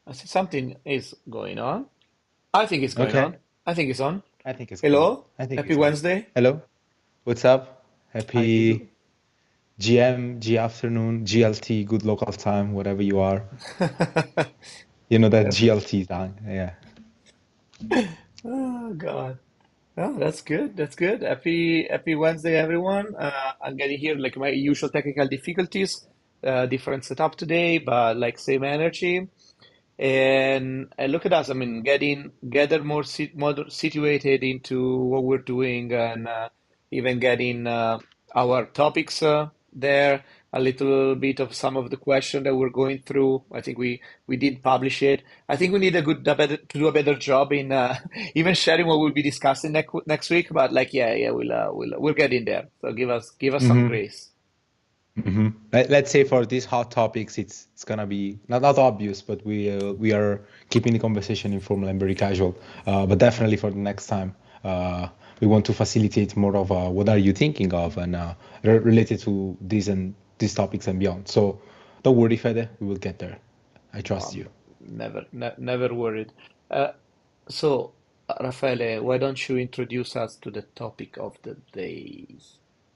I see something is going on. I think it's going on. Okay, I think it's on. I think it's good. Hello? I think Happy it's on. Wednesday. Hello, what's up? How do you do? Happy GM, G afternoon, GLT, good local time, whatever you are. You know that Perfect. GLT time. Yeah. Oh God. Oh, that's good. That's good. Happy Wednesday, everyone. I'm getting here like my usual technical difficulties, different setup today, but like same energy. And look at us. I mean, getting gather more situated into what we're doing, and even getting our topics there. A little bit of some of the question that we're going through. I think we did publish it. I think we need to do a better job in even sharing what we'll be discussing next week. But like, yeah, we'll get in there. So give us some hmm grace. Let's say for these hot topics, it's gonna be not obvious, but we are keeping the conversation informal and very casual. But definitely for the next time, we want to facilitate more of what are you thinking of and related to these topics and beyond. So don't worry, Fede, we will get there. I trust you. Never worried. Uh, So, Raffaele, why don't you introduce us to the topic of the day?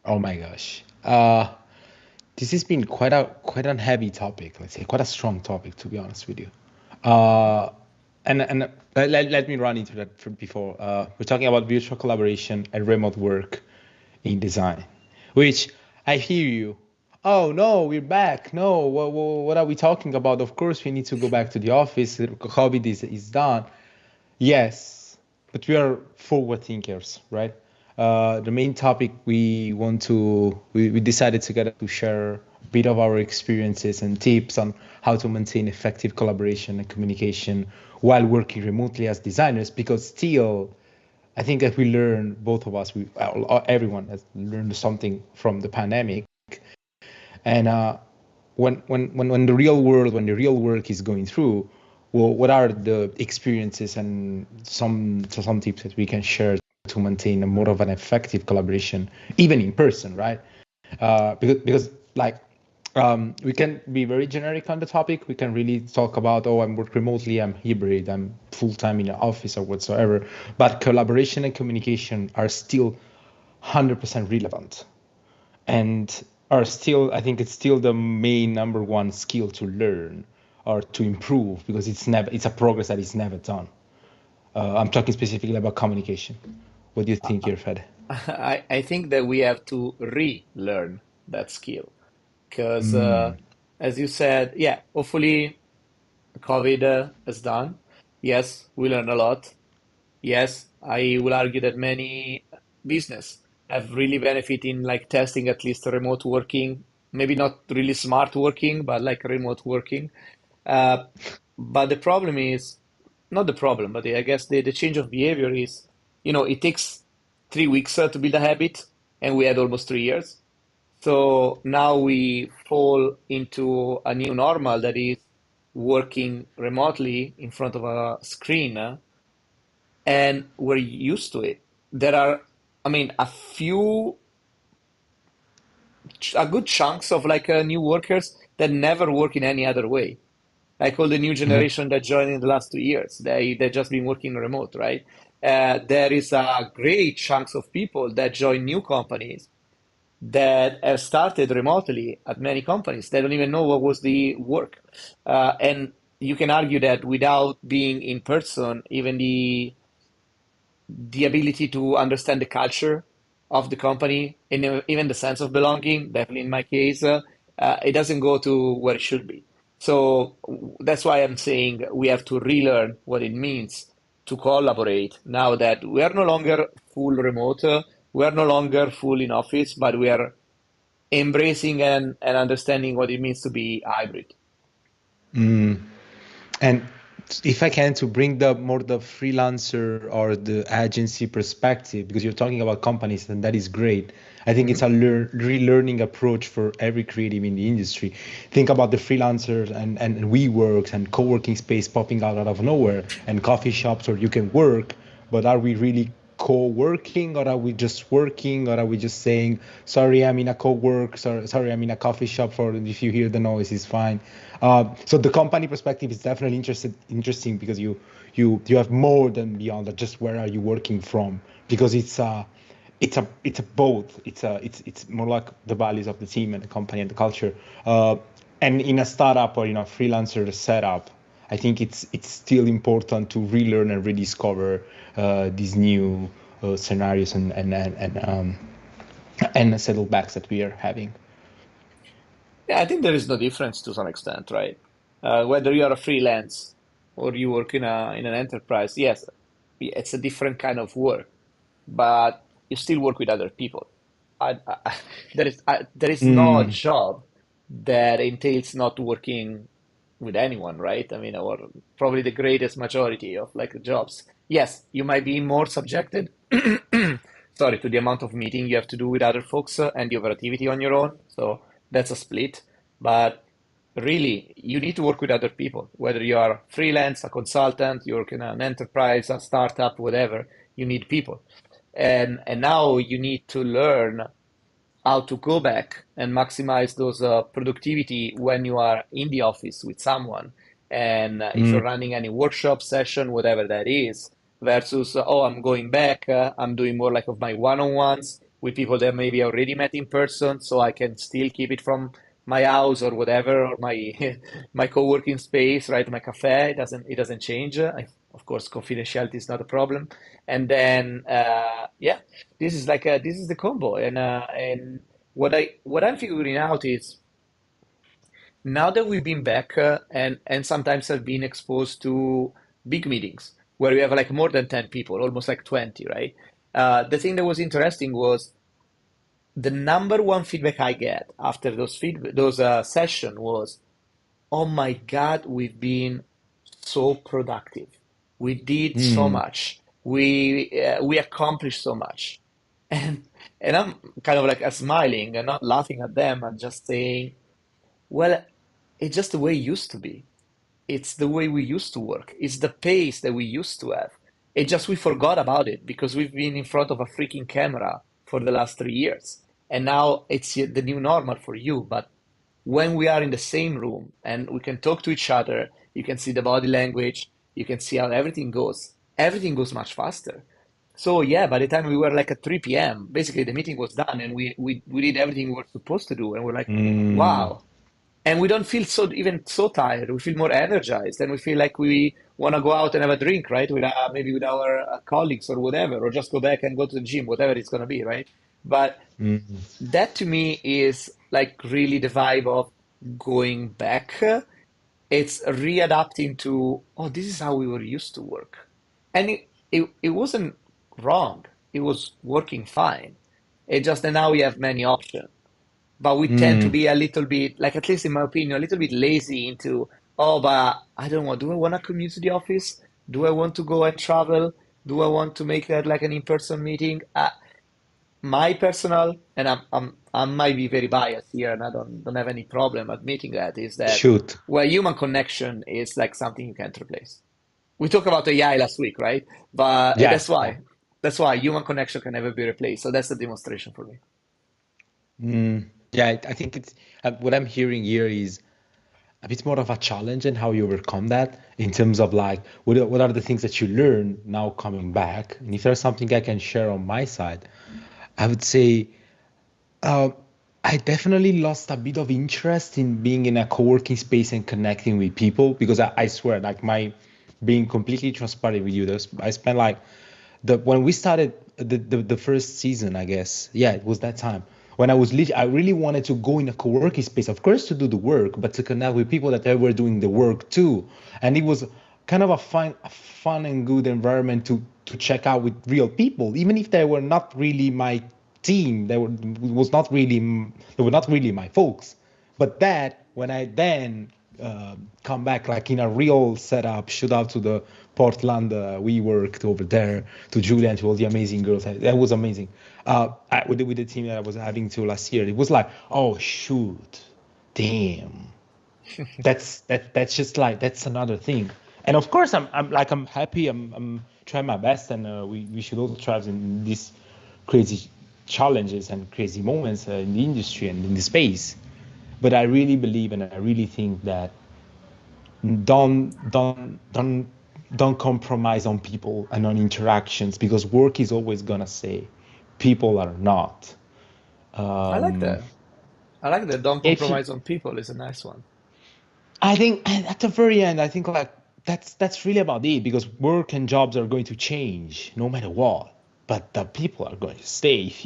Oh my gosh. This has been quite a heavy topic, let's say, quite a strong topic, to be honest with you. Uh, and let me run into that before. We're talking about virtual collaboration and remote work in design, which I hear you. Oh no, we're back. No, what are we talking about? Of course, we need to go back to the office. COVID is done. Yes, but we are forward thinkers, right? The main topic we decided together to share a bit of our experiences and tips on how to maintain effective collaboration and communication while working remotely as designers, because still, I think that we learn, both of us, everyone has learned something from the pandemic. And when when the real work is going through, well, what are the experiences and some tips that we can share to maintain a more of an effective collaboration, even in person, right? Because like we can be very generic on the topic. We can really talk about, oh, I'm work remotely, I'm hybrid, I'm full time in an office or whatsoever. But collaboration and communication are still 100% relevant and are still, I think it's still the main number one skill to learn or to improve, because it's a progress that is never done. I'm talking specifically about communication. What do you think here, Fed? I think that we have to relearn that skill because, Mm. as you said, yeah, hopefully COVID is done. Yes, we learned a lot. Yes, I will argue that many business have really benefit in like testing at least remote working, maybe not really smart working, but like remote working. Uh, but the problem is not the problem, but I guess the change of behavior is, it takes 3 weeks to build a habit, and we had almost 3 years. So now we fall into a new normal that is working remotely in front of a screen, and we're used to it. There are, I mean, a good chunks of like new workers that never work in any other way. Like all the new Mhm. generation that joined in the last 2 years, they just been working remote, right? There is a great chunks of people that join new companies that have started remotely at many companies. They don't even know what was the work, and you can argue that without being in person, even the ability to understand the culture of the company and even the sense of belonging, definitely in my case, it doesn't go to where it should be. So that's why I'm saying we have to relearn what it means to collaborate now that we are no longer full remote, we are no longer full in office, but we are embracing and understanding what it means to be hybrid. And if I can, to bring the freelancer or the agency perspective, because you're talking about companies, and that is great. I think it's a relearning approach for every creative in the industry. Think about the freelancers and WeWorks and co-working space popping out of nowhere and coffee shops where you can work, but are we really co-working, or are we just working, or are we just saying, sorry, I'm in a co-work, sorry, I'm in a coffee shop, for if you hear the noise, it's fine. So the company perspective is definitely interesting because you have more than beyond that, just where are you working from, because it's a both. It's more like the values of the team and the company and the culture. And in a startup or in a freelancer setup, I think it's still important to relearn and rediscover these new scenarios and settlebacks that we are having. Yeah, I think there is no difference to some extent, right? Whether you are a freelance or you work in an enterprise, yes, it's a different kind of work, but you still work with other people. There is no Mm, job that entails not working with anyone, right? I mean, or probably the greatest majority of like jobs. Yes, you might be more subjected, sorry, to the amount of meeting you have to do with other folks and the operativity on your own. So that's a split. But really, you need to work with other people, whether you are freelance, a consultant, you work in an enterprise, a startup, whatever, you need people. And now you need to learn how to go back and maximize those productivity when you are in the office with someone. And if mm, you're running any workshop session, whatever that is, versus, oh, I'm going back, I'm doing more like of my one-on-ones with people that maybe I already met in person, so I can still keep it from my house or whatever, or my my co-working space, right? My cafe, it doesn't change. Of course, confidentiality is not a problem. And then, yeah, this is the combo. And what I'm figuring out is now that we've been back and sometimes I've been exposed to big meetings where we have like more than 10 people, almost like 20, right? The thing that was interesting was the number one feedback I get after those session was, oh my God, we've been so productive. We did so mm, much. We accomplished so much. And and I'm kind of like smiling and not laughing at them and just saying, well, it's just the way it used to be. It's the way we used to work. It's the pace that we used to have. It just we forgot about it because we've been in front of a freaking camera for the last 3 years. And now it's the new normal for you. But when we are in the same room and we can talk to each other, you can see the body language, you can see how everything goes much faster. So yeah, by the time we were like at 3 p.m., basically the meeting was done and we did everything we were supposed to do. And we're like, mm. wow, and we don't feel so tired. We feel more energized, and we feel like we want to go out and have a drink, right? With maybe with our colleagues or whatever, or just go back and go to the gym, whatever it's gonna be, right? But Mm, that to me is like really the vibe of going back. It's readapting to, oh, this is how we were used to work, and it wasn't wrong. It was working fine. It just that now we have many options, but we tend to mm, be a little bit, like at least in my opinion, a little bit lazy into, oh, but I don't know, do I want to commute to the office? Do I want to go and travel? Do I want to make that like an in-person meeting? My personal, and I might be very biased here, and I don't have any problem admitting that, is that shoot. well, human connection is like something you can't replace. We talked about AI last week, right? But and Yeah, that's yeah. why human connection can never be replaced. So that's the demonstration for me. Yeah, I think it's what I'm hearing here is a bit more of a challenge and how you overcome that in terms of like what are the things that you learn now coming back. And if there's something I can share on my side, I would say uh, I definitely lost a bit of interest in being in a co-working space and connecting with people because I swear, like my being completely transparent with you, I spent like the when we started the first season, I guess, yeah, it was that time when I really wanted to go in a co-working space, of course, to do the work, but to connect with people that they were doing the work too, and it was kind of a fun and good environment to check out with real people, even if they were not really my team. They were not really my folks. But that when I then come back like in a real setup, shoot out to the Portland, we worked over there, to Julia and to all the amazing girls. That was amazing. With the team that I was having to last year, it was like, oh shoot, damn, that's just like that's another thing. And of course, I'm happy. I'm trying my best, and we should all thrive in these crazy challenges and crazy moments in the industry and in the space. But I really believe and I really think that don't don't don't don't compromise on people and on interactions because work is always gonna say people are not. I like Um, that. I like that. Don't if you, compromise on people is a nice one. I think at the very end, I think like that's really about it because work and jobs are going to change no matter what. But the people are going to stay if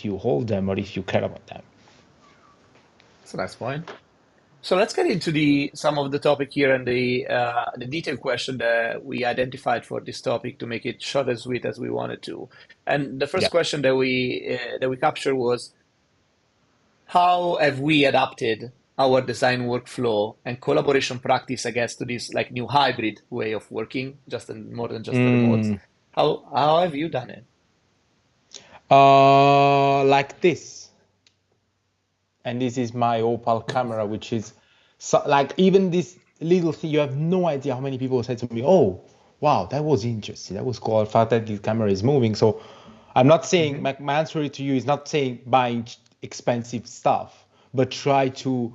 you hold them or if you care about them. That's a nice point. So let's get into the some of the topic here and the detailed question that we identified for this topic to make it short and sweet as we wanted to. And the Yeah. first question that we captured was how have we adapted our design workflow and collaboration practice, I guess, to this like new hybrid way of working, more than just the remote. Mm, How have you done it? like this. And this is my Opal camera, which is so, like even this little thing. You have no idea how many people said to me, "Oh, wow, that was interesting. That was cool. The fact that this camera is moving." So, I'm not saying Hmm. my answer to you is not saying buying expensive stuff, but try to.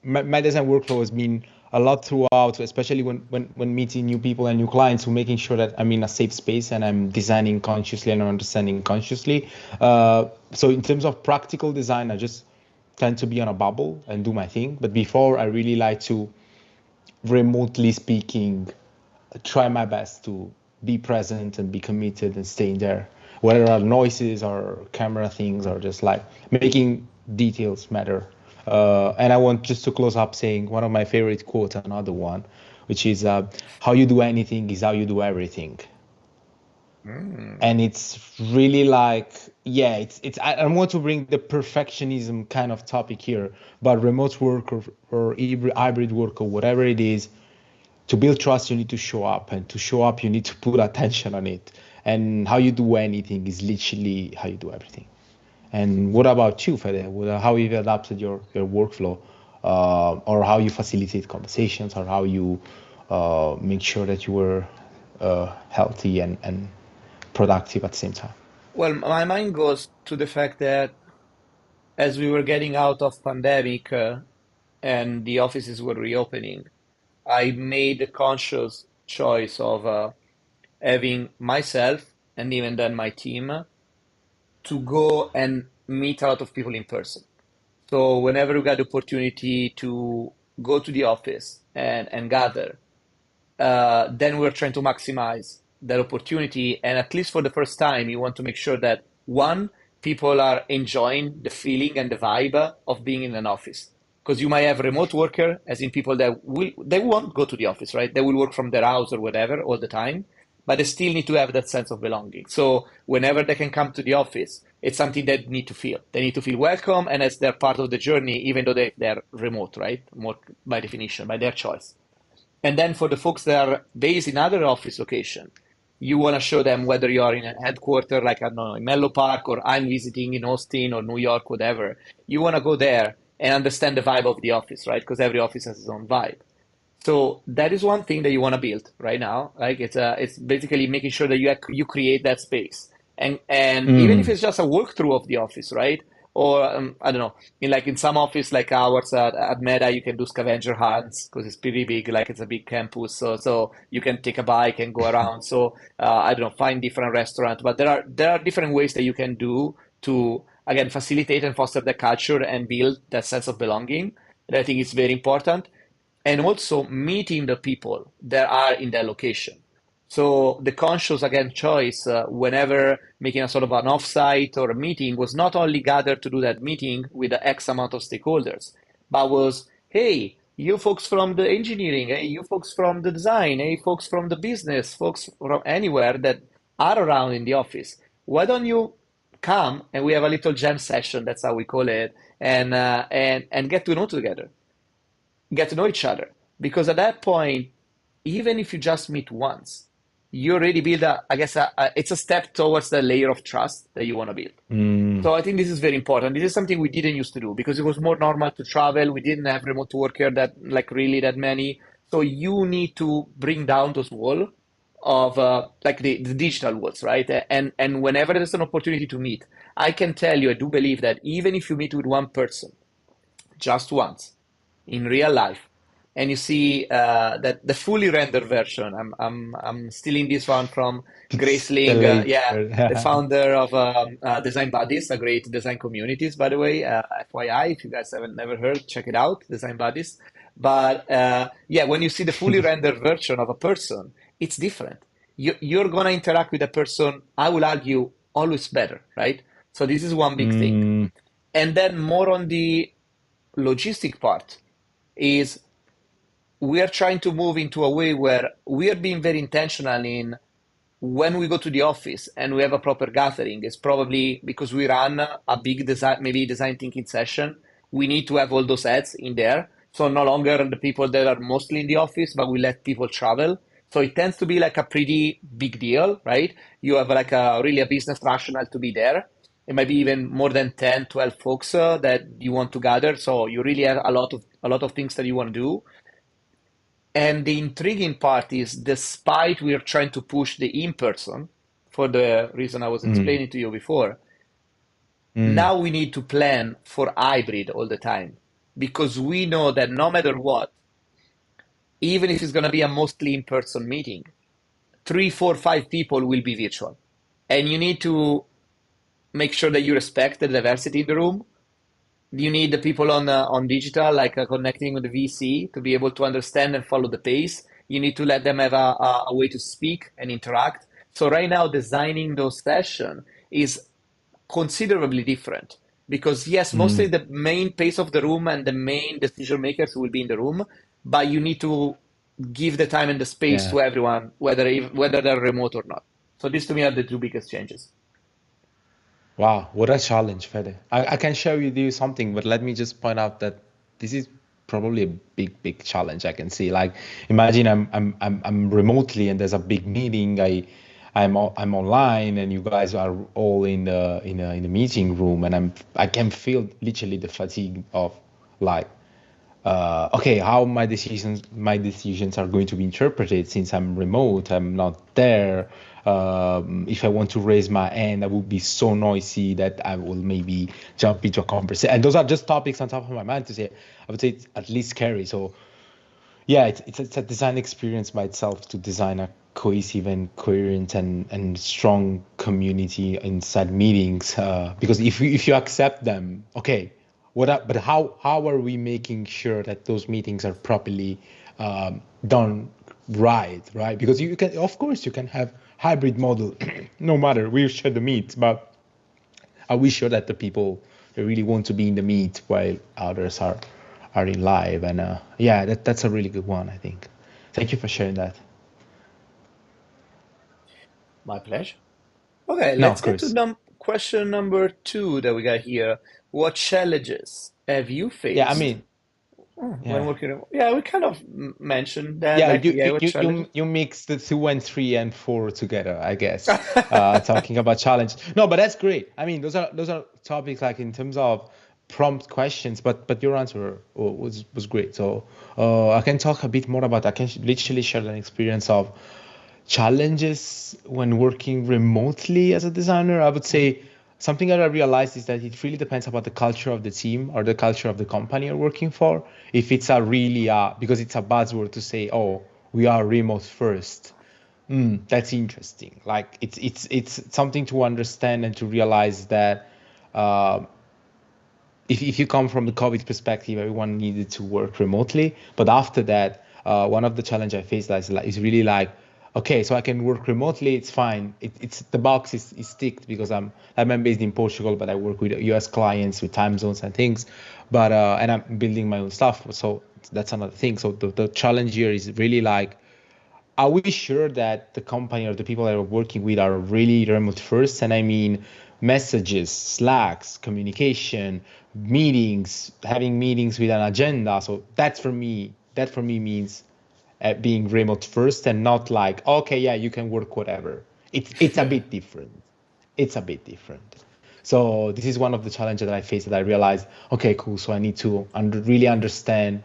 My design workflow has been a lot throughout, especially when meeting new people and new clients, who making sure that I'm in a safe space and I'm designing consciously and understanding consciously. So in terms of practical design, I just tend to be on a bubble and do my thing. But before, I really like to, remotely speaking, try my best to be present and be committed and staying there. Whether are noises or camera things or just like making details matter. And I want just to close up saying one of my favorite quotes, another one, which is how you do anything is how you do everything. Mm. And it's really like, yeah, it's I don't want to bring the perfectionism kind of topic here, but remote work or hybrid work or whatever it is, to build trust you need to show up, and to show up you need to put attention on it. And how you do anything is literally how you do everything. And what about you, Fede? How you've adapted your workflow, or how you facilitate conversations, or how you make sure that you were healthy and productive at the same time? Well, my mind goes to the fact that as we were getting out of pandemic and the offices were reopening, I made a conscious choice of having myself and even then my team to go and meet a lot of people in person. So whenever we got the opportunity to go to the office and gather, then we're trying to maximize that opportunity. And at least for the first time, you want to make sure that one, people are enjoying the feeling and the vibe of being in an office. Because you might have remote worker, as in people that they won't go to the office, right? They will work from their house or whatever all the time, but they still need to have that sense of belonging. So whenever they can come to the office, it's something they need to feel. They need to feel welcome, and as they're part of the journey, even though they're remote, right? More by definition, by their choice. And then for the folks that are based in other office location, you want to show them whether you are in a headquarter, like I don't know, in Menlo Park, or I'm visiting in Austin or New York, whatever. You want to go there and understand the vibe of the office, right? Because every office has its own vibe. So that is one thing that you want to build right now. Like it's basically making sure that you create that space, and even if Mm. it's just a walkthrough of the office, right? Or I don't know, in some office like ours at Meta, you can do scavenger hunts because it's pretty big, like it's a big campus. So you can take a bike and go around. So I don't know, find different restaurants, but there are different ways that you can do to again facilitate and foster the culture and build that sense of belonging. And I think it's very important, and also meeting the people that are in that location. So the conscious again choice whenever making a sort of an offsite or a meeting was not only gathered to do that meeting with the X amount of stakeholders, but was, hey, you folks from the engineering, hey, you folks from the design, hey, folks from the business, folks from anywhere that are around in the office. Why don't you come and we have a little jam session? That's how we call it, and get to know together, get to know each other. Because at that point, even if you just meet once, you already build I guess, it's a step towards the layer of trust that you want to build. Mm. So I think this is very important. This is something we didn't used to do because it was more normal to travel. We didn't have remote worker that like really that many. So you need to bring down those walls of like the digital walls, right? And whenever there's an opportunity to meet, I can tell you, I do believe that even if you meet with one person just once in real life, and you see that the fully rendered version. I'm stealing this one from Grace It's the Ling, yeah, the later. founder of Design Buddies, a great design communities, by the way. FYI, if you guys haven't never heard, check it out, Design Buddies. But yeah, when you see the fully rendered version of a person, it's different. You're gonna interact with a person, I will argue, always better, right? So this is one big thing. Mm, And then more on the logistic part is we are trying to move into a way where we are being very intentional in when we go to the office and we have a proper gathering. It's probably because we run a big design, maybe design thinking session. We need to have all those heads in there. So no longer the people that are mostly in the office, but we let people travel. So it tends to be like a pretty big deal, right? You have like a really a business rationale to be there. It might be even more than 10, 12 folks that you want to gather. So you really have a lot of things that you want to do. And the intriguing part is, despite we are trying to push the in-person, for the reason I was mm, explaining to you before, mm. now we need to plan for hybrid all the time because we know that no matter what, even if it's going to be a mostly in-person meeting, three, four, five people will be virtual. And you need to make sure that you respect the diversity in the room. You need the people on digital, like connecting with the VC, to be able to understand and follow the pace. You need to let them have a way to speak and interact. So right now, designing those sessions is considerably different because yes, mostly Mm, the main pace of the room and the main decision makers will be in the room, but you need to give the time and the space yeah. to everyone, whether they're remote or not. So these to me are the two biggest changes. Wow, what a challenge, Fede. I can share with you something, but let me just point out that this is probably a big, big challenge I can see. Like, imagine I'm remotely and there's a big meeting. I'm online and you guys are all in the meeting room and I can feel literally the fatigue of like okay, how my decisions are going to be interpreted since I'm remote, I'm not there. If I want to raise my hand, I will be so noisy that I will maybe jump into a conversation. And those are just topics on top of my mind to say. I would say it's at least scary. So yeah, it's a design experience by itself to design a cohesive and coherent and strong community inside meetings. Because if you accept them, okay, but how are we making sure that those meetings are properly done right? Because you can, of course, you can have hybrid model, no matter we share the meet, but are we sure that the people they really want to be in the meet while others are in live? And yeah, that's a really good one, I think. Thank you for sharing that. My pleasure. Okay, No, let's of get to course. question number two that we got here. What challenges have you Yeah, I faced mean, when yeah. working? Yeah, we kind of mentioned that, Yeah, like, you yeah, you what you challenges? you you mix the two and three and four together, I guess. Talking about challenge. No, but that's great. I mean, those are topics like in terms of prompt questions, but your answer was great. So I can talk a bit more about. I can literally share an experience of challenges when working remotely as a designer. I would Mhm. say something that I realized is that it really depends about the culture of the team or the culture of the company you're working for. If it's a really because it's a buzzword to say, oh, we are remote first. That's interesting. Like it's something to understand and to realize that uh, if you come from the COVID perspective, everyone needed to work remotely. But after that, one of the challenge I faced is really like, okay, so I can work remotely. It's fine. It's the box is ticked because I'm based in Portugal, but I work with US clients with time zones and things. But and I'm building my own stuff, so that's another thing. So the challenge here is really like, are we sure that the company or the people that are working with are really remote first? And I mean, messages, Slacks, communication, meetings, having meetings with an agenda. So that for me means being remote first and not like, okay, yeah, you can work whatever. It's a bit different. It's a bit different. So this is one of the challenges that I faced that I realized, okay, cool. So I need to really understand.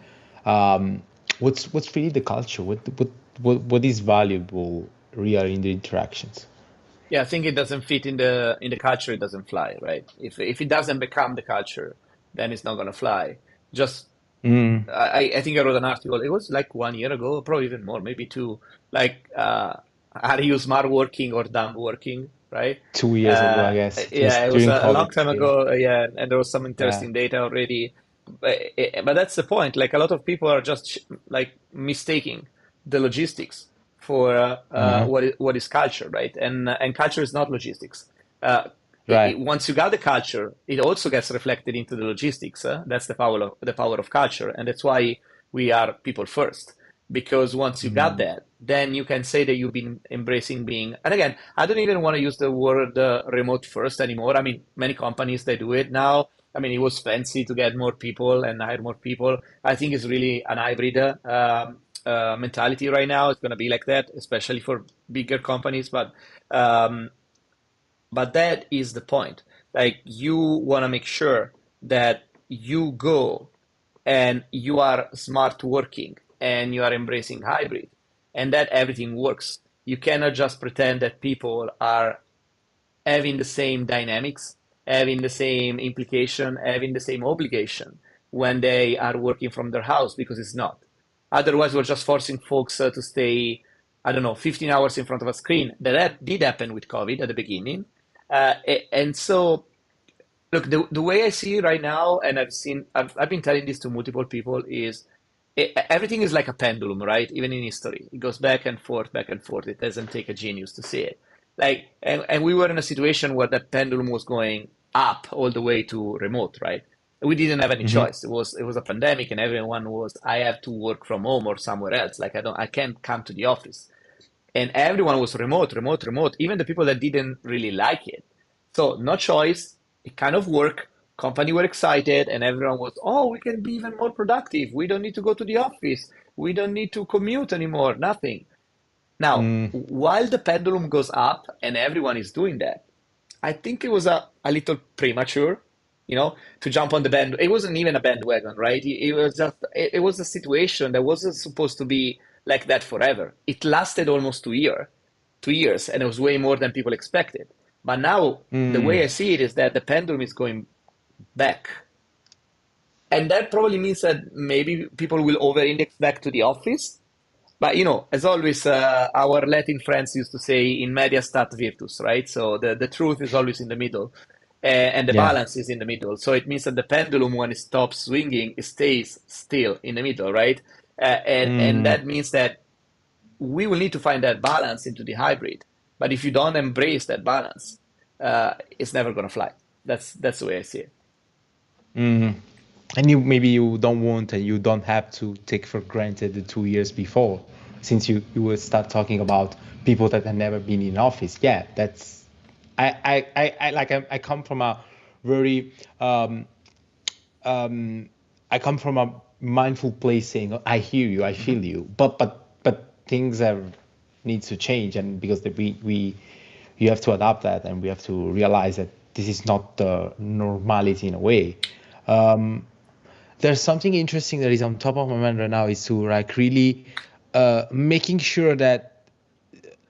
what's really the culture? What is valuable really in the interactions? Yeah, I think it doesn't fit in the culture, it doesn't fly, right? If it doesn't become the culture, then it's not gonna fly. Just Mm, I think I wrote an article. It was like 1 year ago, probably even more, maybe two. Like, are you smart working or dumb working, right? 2 years ago, I guess it was Yeah, it was during a long COVID. time Yeah, ago. Yeah, and there was some yeah, interesting data already. But that's the point. Like a lot of people are just like mistaking the logistics for uh-huh. what is culture, right? And culture is not logistics. Uh, Right. Once you got the culture, it also gets reflected into the logistics. That's the power of culture, and that's why we are people first. Because once you got Mm, that, then you can say that you've been embracing being. And again, I don't even want to use the word remote first anymore. I mean, many companies they do it now. I mean, it was fancy to get more people and hire more people. I think it's really an hybrid mentality right now. It's going to be like that, especially for bigger companies. But that is the point. Like you want to make sure that you go and you are smart working and you are embracing hybrid and that everything works. You cannot just pretend that people are having the same dynamics, having the same implication, having the same obligation when they are working from their house because it's not. Otherwise, we're just forcing folks to stay, I don't know, 15 hours in front of a screen. That did happen with COVID at the beginning. And so, look, the way I see it right now, and I've been telling this to multiple people, is everything is like a pendulum, right? Even in history, it goes back and forth, back and forth. It doesn't take a genius to see it. Like, and we were in a situation where that pendulum was going up all the way to remote, right? We didn't have any hmm choice. It was a pandemic, and everyone was, I have to work from home or somewhere else. Like, I can't come to the office, and everyone was remote, remote, remote. Even the people that didn't really like it. So no choice. It kind of worked. Company were excited, and everyone was, oh, we can be even more productive. We don't need to go to the office. We don't need to commute anymore. Nothing. Now, Mm, while the pendulum goes up and everyone is doing that, I think it was a little premature, to jump on the band. It wasn't even a bandwagon, right? It was just, it was a situation that wasn't supposed to be like that forever. It lasted almost 2 years, and it was way more than people expected. But now the mm, way I see it is that the pendulum is going back. And that probably means that maybe people will over-index back to the office. But as always, our Latin friends used to say, "In media stat virtus," right? So the truth is always in the middle, and the yeah. balance is in the middle. So it means that the pendulum, when it stops swinging, it stays still in the middle, right? And Mm, that means that we will need to find that balance into the hybrid. But if you don't embrace that balance, it's never going to fly. That's the way I see it. mm. And you maybe you don't want and you don't have to take for granted the 2 years before, since you will start talking about people that have never been in office. Yeah, that's I like I come from a very um, I come from a mindful place saying, I hear you, I Mhm. feel you, but things have needs to change, and because we you have to adapt that, and we have to realize that this is not the normality in a way. Um, there's something interesting that is on top of my mind right now is to like really making sure that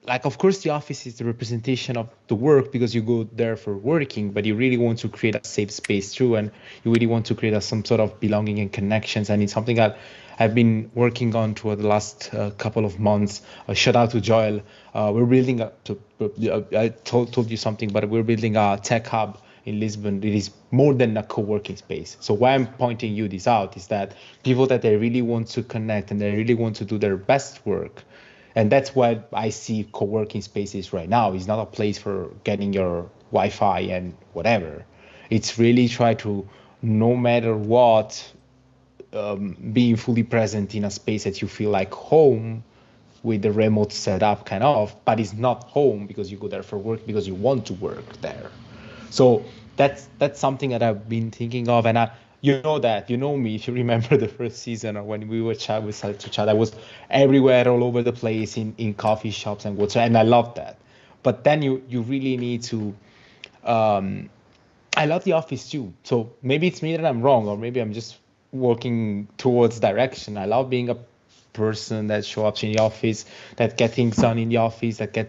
like of course the office is the representation of the work because you go there for working, but you really want to create a safe space too, and you really want to create some sort of belonging and connections, and it's something that I've been working on toward the last couple of months. Shout out to Joel. We're building I told you something, but we're building a tech hub in Lisbon. It is more than a co-working space. So why I'm pointing you this out is that people that they really want to connect and they really want to do their best work, and that's what I see co-working spaces right now. It's not a place for getting your Wi-Fi and whatever. It's really try to, no matter what, being fully present in a space that you feel like home with the remote setup kind of, but it's not home because you go there for work because you want to work there. So that's something that I've been thinking of, and you know that you know me if you remember the first season or when we started to chat. I was everywhere, all over the place in coffee shops and whatsoever, and I love that. But then you really need to. Um, I love the office too. So maybe it's me that I'm wrong, or maybe I'm just working towards direction. I love being a person that show up in the office, that get things done in the office, that get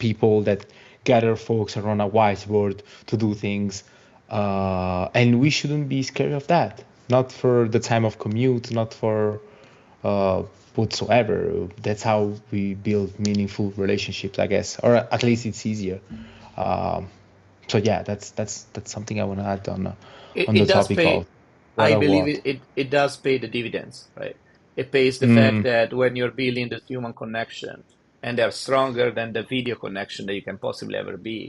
people that gather folks around a whiteboard to do things. And we shouldn't be scared of that. Not for the time of commute, not for uh, whatsoever. That's how we build meaningful relationships, I guess, or at least it's easier. Um, so yeah, that's something I want to add It, on it the does topic pay. of what I I believe want. it does pay the dividends, right? It pays the fact Mm, that when you're building this human connection and they're stronger than the video connection that you can possibly ever be,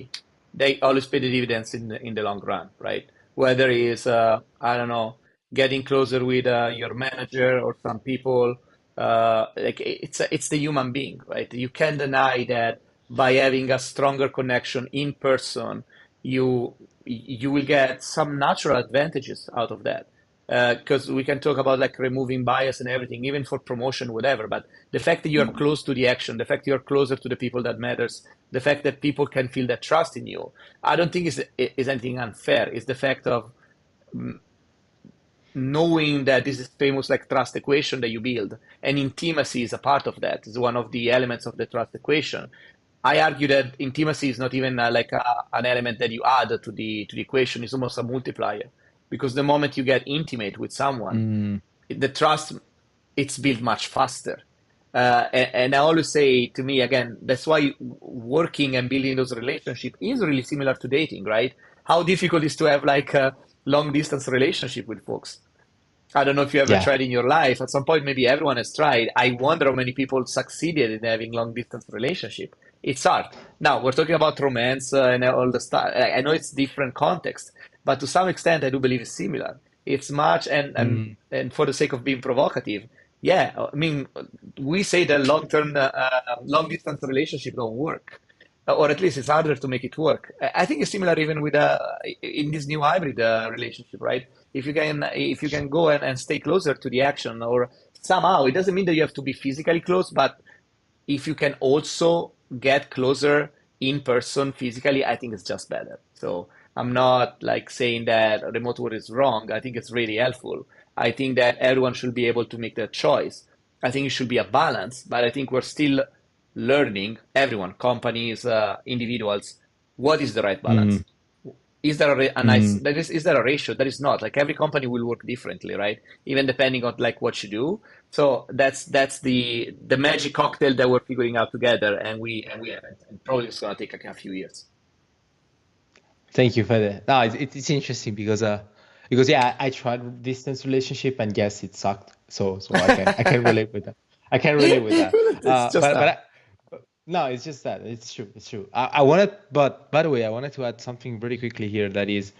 they always pay the dividends in the long run, right? Whether it's I don't know, getting closer with your manager or some people, like it's the human being, right? You can't deny that by having a stronger connection in person, you you will get some natural advantages out of that. Because we can talk about like removing bias and everything, even for promotion, whatever. But the fact that you're close to the action, the fact you're closer to the people that matters, the fact that people can feel that trust in you, I don't think is anything unfair. It's the fact of knowing that this is famous like trust equation that you build, and intimacy is a part of that. Is one of the elements of the trust equation. I argue that intimacy is not even an element that you add to the equation. It's almost a multiplier, because the moment you get intimate with someone, mm, the trust, it's built much faster. And I always say, to me again, that's why working and building those relationships is really similar to dating, right? How difficult it is to have like a long distance relationship with folks. I don't know if you ever yeah. tried in your life. At some point, maybe everyone has tried. I wonder how many people succeeded in having long distance relationship. It's hard. Now we're talking about romance and all the stuff. I know it's different context, but to some extent, I do believe it's similar. It's much Mm, and for the sake of being provocative, yeah. I mean, we say that long distance relationship don't work, or at least it's harder to make it work. I think it's similar even with in this new hybrid relationship, right? If you can go and stay closer to the action, or somehow it doesn't mean that you have to be physically close, but if you can also get closer in person physically, I think it's just better. So I'm not like saying that remote work is wrong. I think it's really helpful. I think that everyone should be able to make that choice. I think it should be a balance, but I think we're still learning, everyone, companies, individuals, what is the right mm, balance? Is there a nice, mm. is there a ratio? There is not. Like every company will work differently, right? Even depending on like what you do. So that's the magic cocktail that we're figuring out together, and we haven't. And probably it's gonna take like a few years. Thank you for that. No, it's interesting because yeah, I tried distance relationship and yes, it sucked. So I can relate with that. I can relate with that. It's just But that. no, it's just that it's true. It's true. I wanted, but by the way, I wanted to add something very quickly here. That is,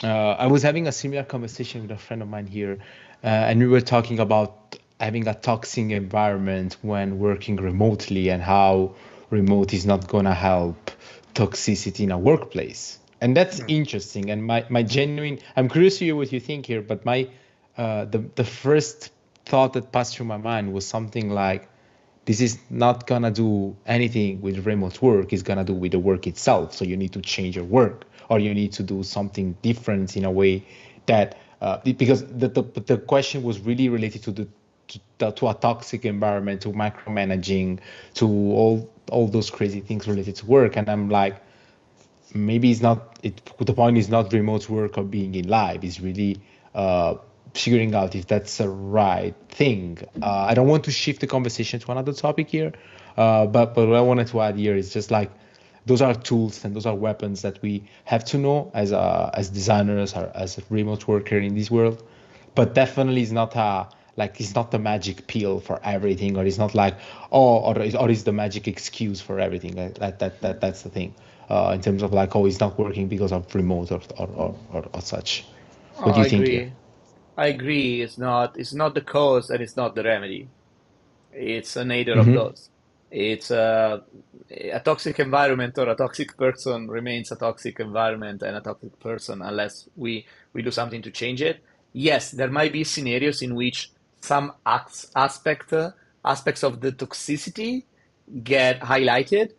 I was having a similar conversation with a friend of mine here, and we were talking about having a toxic environment when working remotely and how remote is not gonna help toxicity in a workplace. And that's interesting. And my genuine, I'm curious to hear what you think here, but the first thought that passed through my mind was something like, this is not gonna do anything with remote work. It's gonna do with the work itself. So you need to change your work, or you need to do something different in a way that because the question was really related to to a toxic environment, to micromanaging, to all those crazy things related to work. And I'm like, maybe it's not it the point is not remote work or being in live. It's really figuring out if that's the right thing. I don't want to shift the conversation to another topic here, but what I wanted to add here is just like, those are tools and those are weapons that we have to know as designers or as a remote worker in this world. But definitely it's not a like it's not the magic pill for everything, or it's not like, oh, or is the magic excuse for everything. That's the thing. In terms of like, oh, it's not working because of remote or such. Oh, What do you I think here? agree. I agree. It's not the cause and it's not the remedy. It's neither of Mm-hmm. those. It's a toxic environment or a toxic person remains a toxic environment and a toxic person unless we do something to change it. Yes, there might be scenarios in which some aspects of the toxicity get highlighted,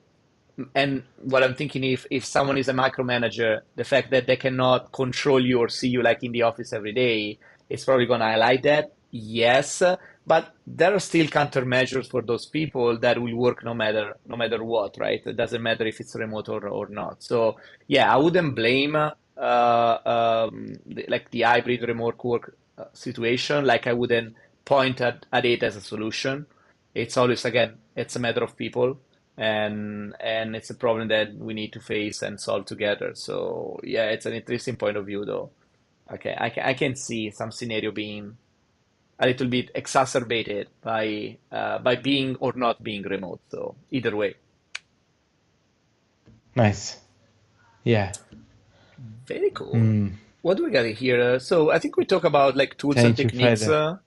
and what I'm thinking, if someone is a micromanager, the fact that they cannot control you or see you like in the office every day, it's probably going to highlight that. yes, but there are still countermeasures for those people that will work no matter what, right? It doesn't matter if it's remote or not. So yeah, I wouldn't blame like the hybrid remote work situation. Like I wouldn't point at it as a solution. It's always, again, it's a matter of people, and it's a problem that we need to face and solve together. So yeah, it's an interesting point of view, though. Okay, I can see some scenario being a little bit exacerbated by being or not being remote. So either way, Nice. Yeah. very cool. Mm. What do we got here? So I think we talk about like tools and Thank you, techniques. Fede.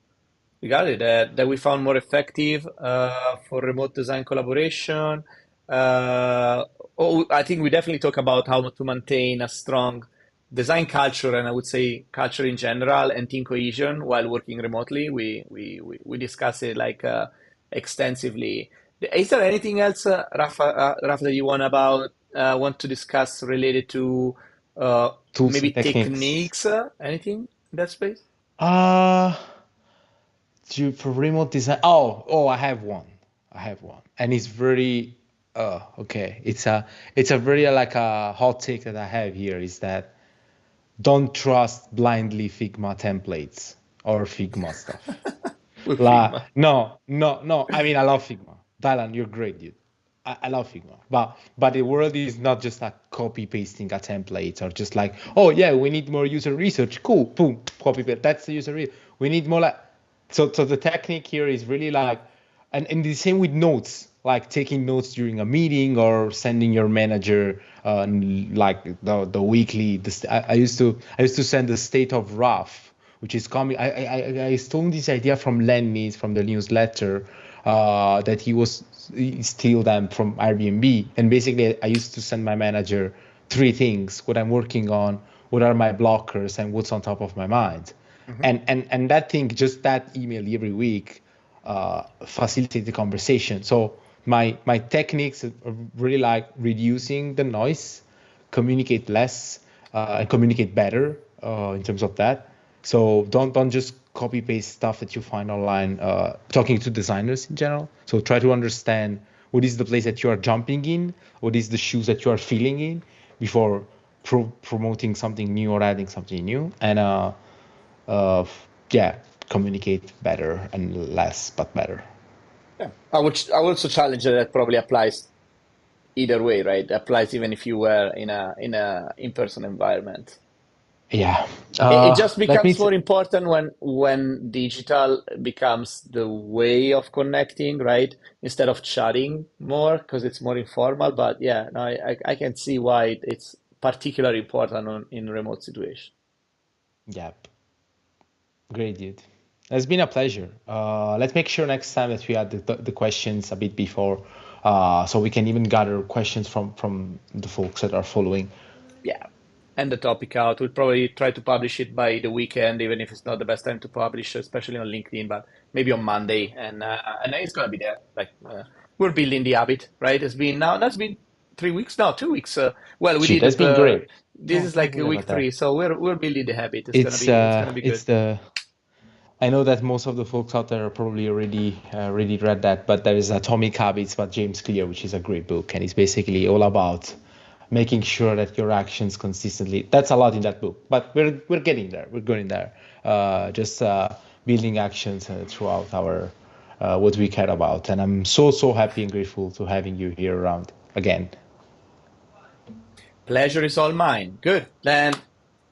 We got it. That we found more effective for remote design collaboration. Uh, I think we definitely talk about how to maintain a strong design culture, and I would say culture in general, and team cohesion while working remotely. We discuss it like extensively. Is there anything else, Rafa, that you want to discuss related to Tools maybe and techniques. techniques? Anything in that space? Uh, for remote design. I have one. I have one, and it's very. Okay. It's a very like a hot take that I have here is that don't trust blindly Figma templates or Figma stuff. With La, Figma. no, no, no. I mean, I love Figma. Dylan, you're great, dude. I love Figma. But the world is not just like copy pasting a template or just like, oh yeah, we need more user research. Cool, boom, copy paste. That's the user research. We need more like so the technique here is really like and the same with notes, like taking notes during a meeting or sending your manager like the weekly I used to send the state of rough which is coming. I stole this idea from Lenny's from the newsletter that he steal them from Airbnb. And basically, I used to send my manager three things: what I'm working on, what are my blockers, and what's on top of my mind. Mhm. And that thing, just that email every week, facilitate the conversation. So my techniques are really like reducing the noise, communicate less, and communicate better in terms of that. So don't just copy paste stuff that you find online. Talking to designers in general. So try to understand what is the place that you are jumping in, what is the shoes that you are feeling in before promoting something new or adding something new, and uh, yeah, communicate better and less but better. Yeah. I would also challenge that probably applies either way, right? Applies even if you were in a in-person environment. Yeah. It just Let me. becomes more important when digital becomes the way of connecting, right? Instead of chatting more, because it's more informal. But yeah, no, I can see why it's particularly important in remote situation. Yeah. Great, dude. It's been a pleasure. Let's make sure next time that we add the questions a bit before, so we can even gather questions from the folks that are following. Yeah. And the topic out. We'll probably try to publish it by the weekend, even if it's not the best time to publish, especially on LinkedIn, but maybe on Monday. And it's gonna be there. Like we're building the habit, right? That's been 3 weeks now, 2 weeks. Well, we Shit, did that's it. been great. This Oh, is don't like worry week about three, that. so we're building the habit. It's gonna It's be it's gonna uh, be it's good. the I know that most of the folks out there are probably already read that, but there is Atomic Habits by James Clear, which is a great book, and it's basically all about making sure that your actions consistently. That's a lot in that book, but we're getting there. We're going there. Just building actions throughout our what we care about, and I'm so happy and grateful to having you here around again. Pleasure is all mine. Good. Then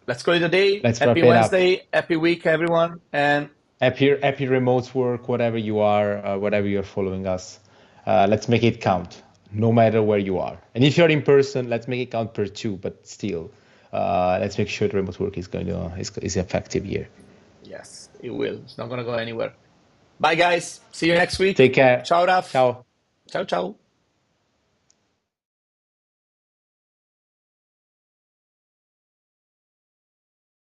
let's call it a day. Let's Happy wrap it up. Wednesday. Happy week, everyone. And Happy remote work, whatever you are, whatever you're following us. Let's make it count, no matter where you are. And if you're in person, let's make it count per two. But still, let's make sure the remote work is effective here. yes, it will. It's not gonna go anywhere. Bye, guys. See you next week. Take care. Ciao, Raf. Ciao. Ciao, ciao.